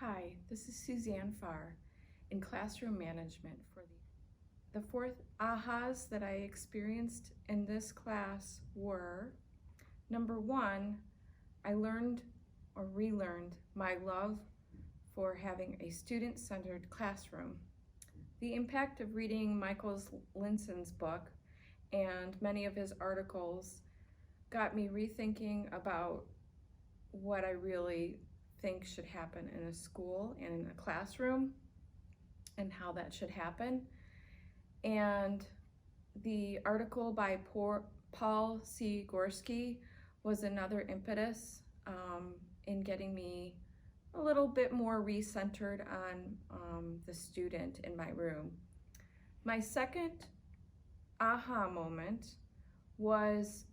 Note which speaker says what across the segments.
Speaker 1: Hi, this is Suzanne Farr in classroom management for the fourth ahas that I experienced in this class were, number one, I learned or relearned my love for having a student-centered classroom. The impact of reading Michael Linson's book and many of his articles got me rethinking about what I really think should happen in a school and in a classroom and how that should happen. And the article by Paul C. Gorski was another impetus in getting me a little bit more recentered on the student in my room. My second aha moment was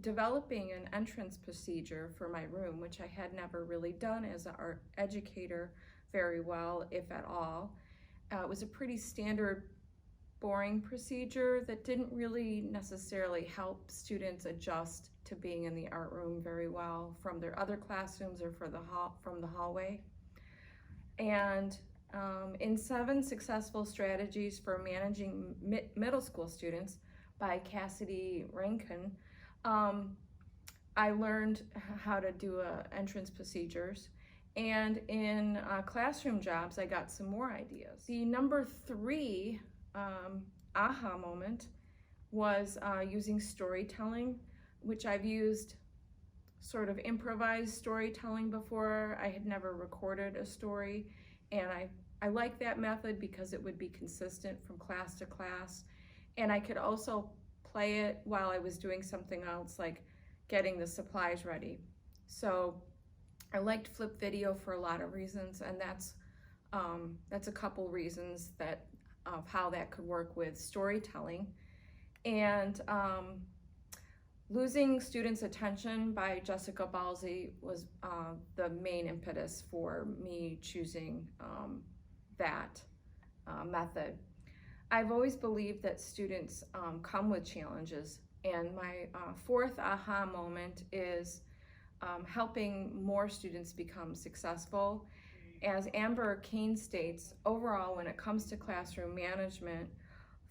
Speaker 1: developing an entrance procedure for my room, which I had never really done as an art educator very well, if at all. It was a pretty standard, boring procedure that didn't really necessarily help students adjust to being in the art room very well from their other classrooms or from the hallway. And in 7 Successful Strategies for Managing Middle School Students by Cassidy Rankin, I learned how to do entrance procedures, and in classroom jobs I got some more ideas. The number 3 aha moment was using storytelling, which I've used sort of improvised storytelling before. I had never recorded a story, and I like that method because it would be consistent from class to class, and I could also play it while I was doing something else, like getting the supplies ready. So I liked Flip Video for a lot of reasons, and that's a couple reasons of how that could work with storytelling. And Losing Students' Attention by Jessica Balzi was the main impetus for me choosing that method. I've always believed that students come with challenges, and my fourth aha moment is helping more students become successful. As Amber Kane states, overall, when it comes to classroom management,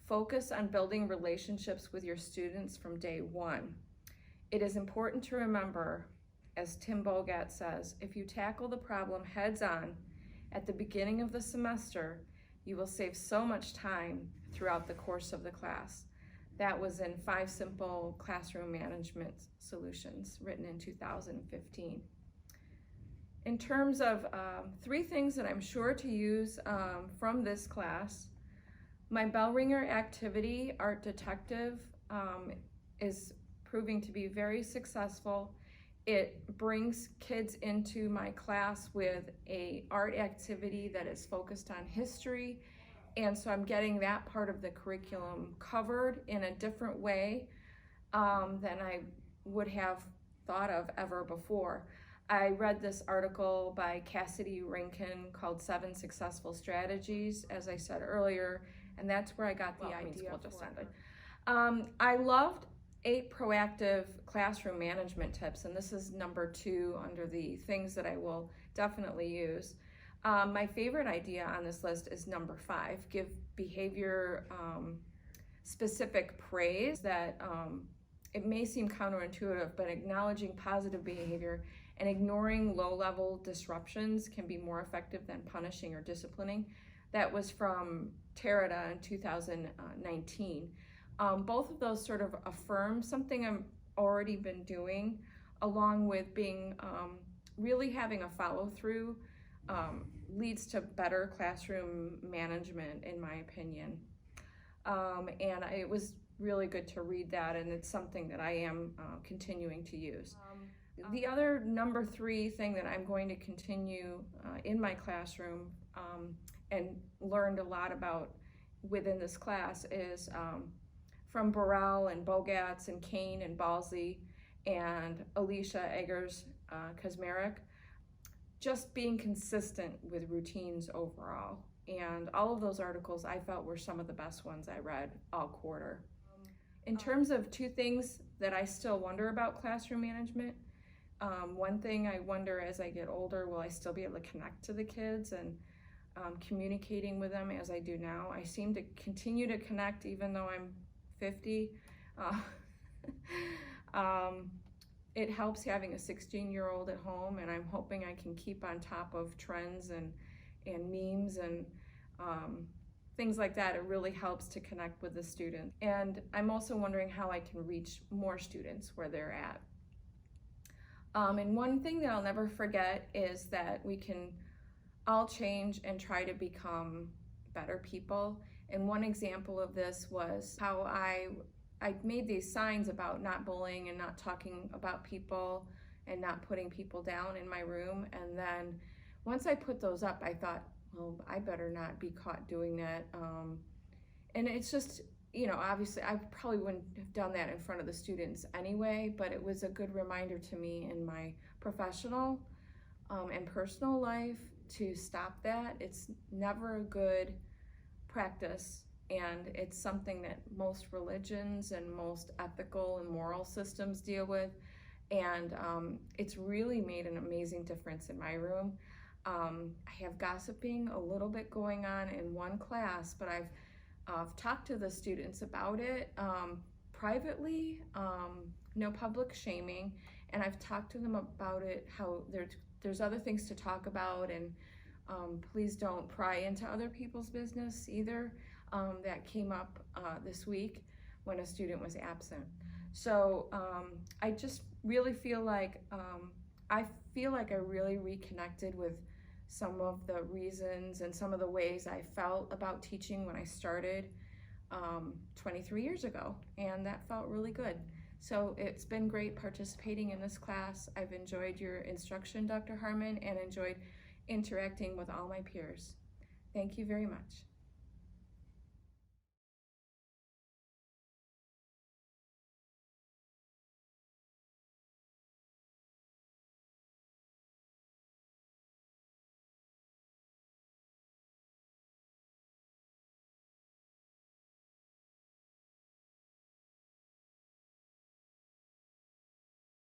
Speaker 1: focus on building relationships with your students from day one. It is important to remember, as Tim Bogat says, if you tackle the problem heads on at the beginning of the semester, you will save so much time throughout the course of the class. That was in 5 Simple Classroom Management Solutions, written in 2015. In terms of 3 things that I'm sure to use from this class, my bell ringer activity, Art Detective, is proving to be very successful. It brings kids into my class with an art activity that is focused on history, and so I'm getting that part of the curriculum covered in a different way than I would have thought of ever before. I read this article by Cassidy Rankin called 7 Successful Strategies, as I said earlier, and that's where I got the idea for it. I loved 8 proactive classroom management tips, and this is number 2 under the things that I will definitely use. My favorite idea on this list is number 5, give behavior specific praise. That it may seem counterintuitive, but acknowledging positive behavior and ignoring low-level disruptions can be more effective than punishing or disciplining. That was from Terada in 2019. Both of those sort of affirm something I've already been doing, along with being really having a follow-through leads to better classroom management, in my opinion. And it was really good to read that, and it's something that I am continuing to use. The other number 3 thing that I'm going to continue in my classroom and learned a lot about within this class is from Burrell and Bogatz and Kane and Balzi and Alicia Eggers Kazmarek, just being consistent with routines overall. And all of those articles I felt were some of the best ones I read all quarter. In terms of 2 things that I still wonder about classroom management, One thing I wonder as I get older, will I still be able to connect to the kids and communicating with them as I do now? I seem to continue to connect even though I'm 50. Uh, it helps having a 16-year-old at home, and I'm hoping I can keep on top of trends and memes and things like that. It really helps to connect with the students. And I'm also wondering how I can reach more students where they're at. And one thing that I'll never forget is that we can all change and try to become better people. And one example of this was how I made these signs about not bullying and not talking about people and not putting people down in my room. And then once I put those up, I thought, well, I better not be caught doing that. And it's just, obviously I probably wouldn't have done that in front of the students anyway, but it was a good reminder to me in my professional and personal life to stop that. It's never a good practice, and it's something that most religions and most ethical and moral systems deal with, and it's really made an amazing difference in my room. I have gossiping a little bit going on in one class, but I've talked to the students about it privately, no public shaming, and I've talked to them about it, how there's other things to talk about, and please don't pry into other people's business either. That came up this week when a student was absent. So I just really feel like I really reconnected with some of the reasons and some of the ways I felt about teaching when I started 23 years ago, and that felt really good. So it's been great participating in this class. I've enjoyed your instruction, Dr. Harmon, and enjoyed interacting with all my peers. Thank you very much.